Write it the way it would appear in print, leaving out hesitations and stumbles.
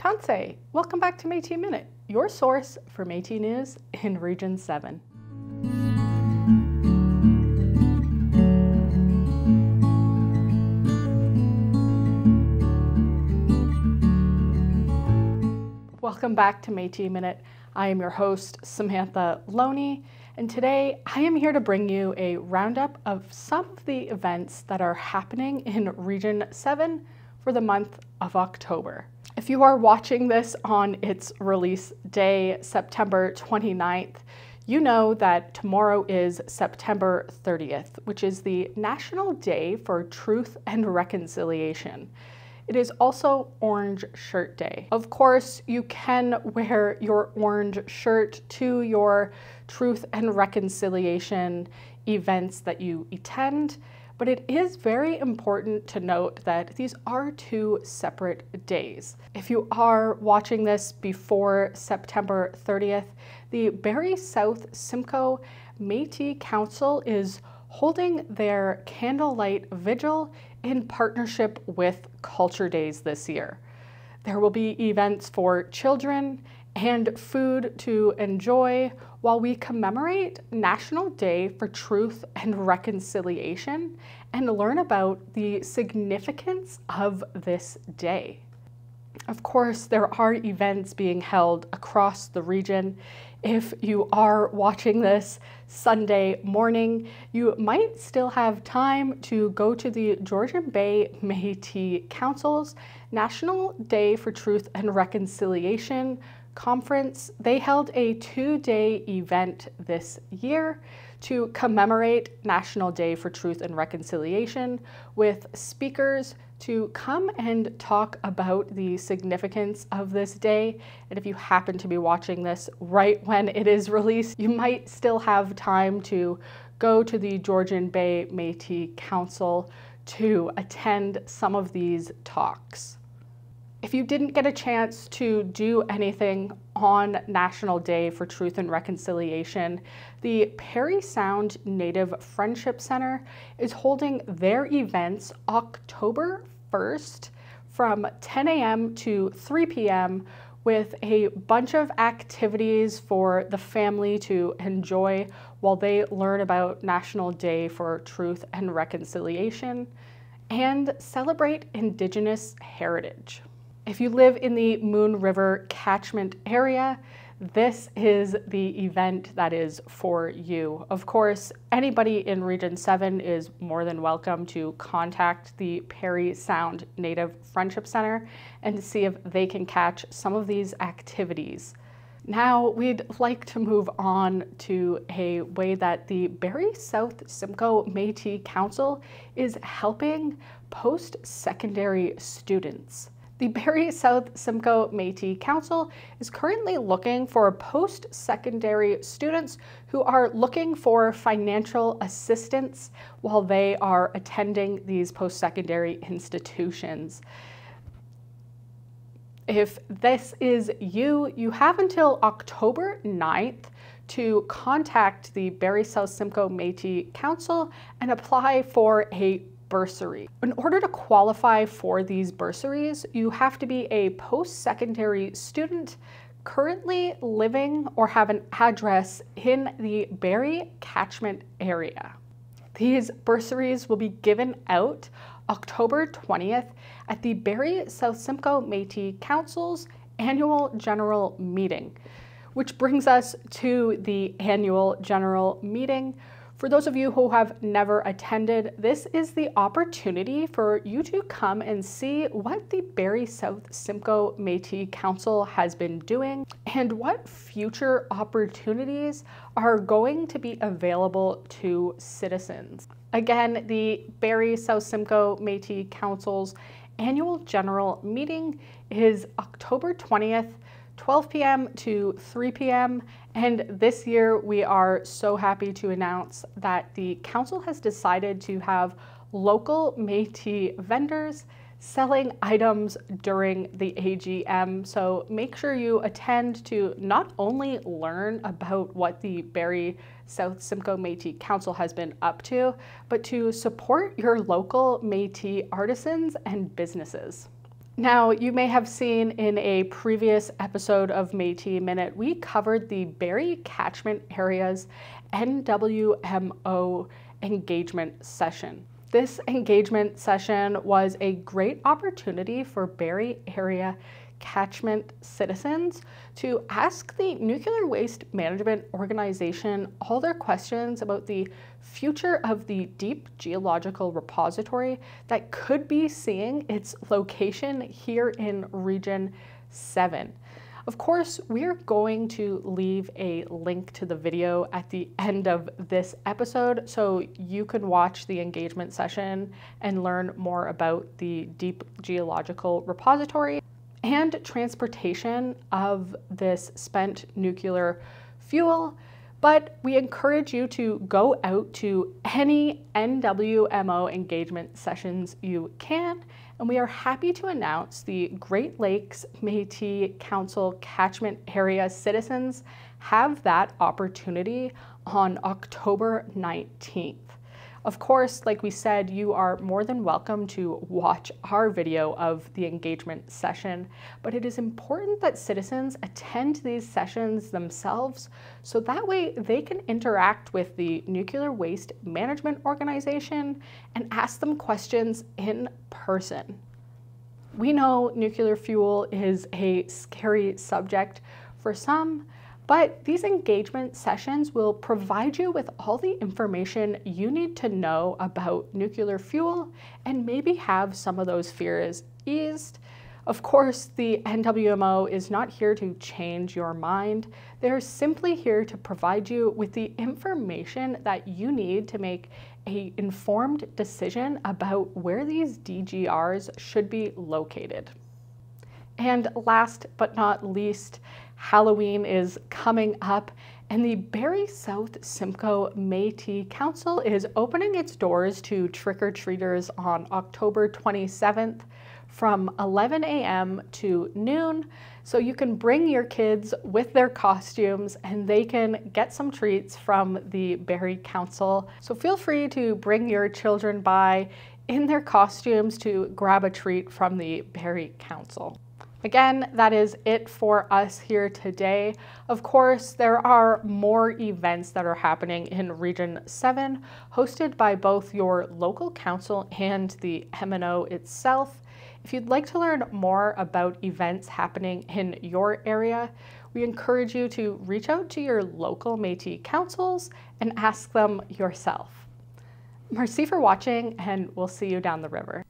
Tansei, welcome back to Metis Minute, your source for Metis news in Region 7. Welcome back to Metis Minute. I am your host, Samantha Loney, and today I am here to bring you a roundup of some of the events that are happening in Region 7 for the month of October. If you are watching this on its release day, September 29th, you know that tomorrow is September 30th, which is the National Day for Truth and Reconciliation. It is also Orange Shirt Day. Of course, you can wear your orange shirt to your Truth and Reconciliation events that you attend, but it is very important to note that these are two separate days. If you are watching this before September 30th, the Barrie South Simcoe Métis Council is holding their candlelight vigil in partnership with Culture Days this year. There will be events for children and food to enjoy while we commemorate National Day for Truth and Reconciliation and learn about the significance of this day. Of course, there are events being held across the region. If you are watching this Sunday morning, you might still have time to go to the Georgian Bay Métis Council's National Day for Truth and Reconciliation conference. They held a two-day event this year to commemorate National Day for Truth and Reconciliation with speakers to come and talk about the significance of this day. And if you happen to be watching this right when it is released, you might still have time to go to the Georgian Bay Métis Council to attend some of these talks. If you didn't get a chance to do anything on National Day for Truth and Reconciliation, the Parry Sound Native Friendship Center is holding their events October 1st from 10 a.m. to 3 p.m. with a bunch of activities for the family to enjoy while they learn about National Day for Truth and Reconciliation and celebrate Indigenous heritage. If you live in the Moon River catchment area, this is the event that is for you. Of course, anybody in Region 7 is more than welcome to contact the Parry Sound Native Friendship Center and see if they can catch some of these activities. Now, we'd like to move on to a way that the Barrie South Simcoe Métis Council is helping post-secondary students. The Barrie South Simcoe Métis Council is currently looking for post-secondary students who are looking for financial assistance while they are attending these post-secondary institutions. If this is you, you have until October 9th to contact the Barrie South Simcoe Métis Council and apply for a bursary. In order to qualify for these bursaries, you have to be a post-secondary student currently living or have an address in the Barrie catchment area. These bursaries will be given out October 20th at the Barrie South Simcoe Métis Council's annual general meeting, which brings us to the annual general meeting. For those of you who have never attended, this is the opportunity for you to come and see what the Barrie South Simcoe Métis Council has been doing and what future opportunities are going to be available to citizens. Again, the Barrie South Simcoe Métis Council's annual general meeting is October 20th, 12 p.m. to 3 p.m. And this year we are so happy to announce that the council has decided to have local Métis vendors selling items during the AGM. So make sure you attend to not only learn about what the Barrie South Simcoe Métis Council has been up to, but to support your local Métis artisans and businesses. Now, you may have seen in a previous episode of Metis Minute, we covered the Barrie catchment area's NWMO engagement session. This engagement session was a great opportunity for Barrie area catchment citizens to ask the Nuclear Waste Management Organization all their questions about the future of the deep geological repository that could be seeing its location here in Region 7. Of course, we're going to leave a link to the video at the end of this episode so you can watch the engagement session and learn more about the deep geological repository and transportation of this spent nuclear fuel. But we encourage you to go out to any NWMO engagement sessions you can, and we are happy to announce the Great Lakes Métis Council catchment area citizens have that opportunity on October 19th. Of course, like we said, you are more than welcome to watch our video of the engagement session, but it is important that citizens attend these sessions themselves so that way they can interact with the Nuclear Waste Management Organization and ask them questions in person. We know nuclear fuel is a scary subject for some, but these engagement sessions will provide you with all the information you need to know about nuclear fuel and maybe have some of those fears eased. Of course, the NWMO is not here to change your mind. They're simply here to provide you with the information that you need to make an informed decision about where these DGRs should be located. And last but not least, Halloween is coming up, and the Barrie South Simcoe Métis Council is opening its doors to trick-or-treaters on October 27th from 11 a.m. to noon. So you can bring your kids with their costumes and they can get some treats from the Barrie Council. So feel free to bring your children by in their costumes to grab a treat from the Barrie Council. Again, that is it for us here today. Of course, there are more events that are happening in Region 7, hosted by both your local council and the MNO itself. If you'd like to learn more about events happening in your area, we encourage you to reach out to your local Métis councils and ask them yourself. Merci for watching, and we'll see you down the river.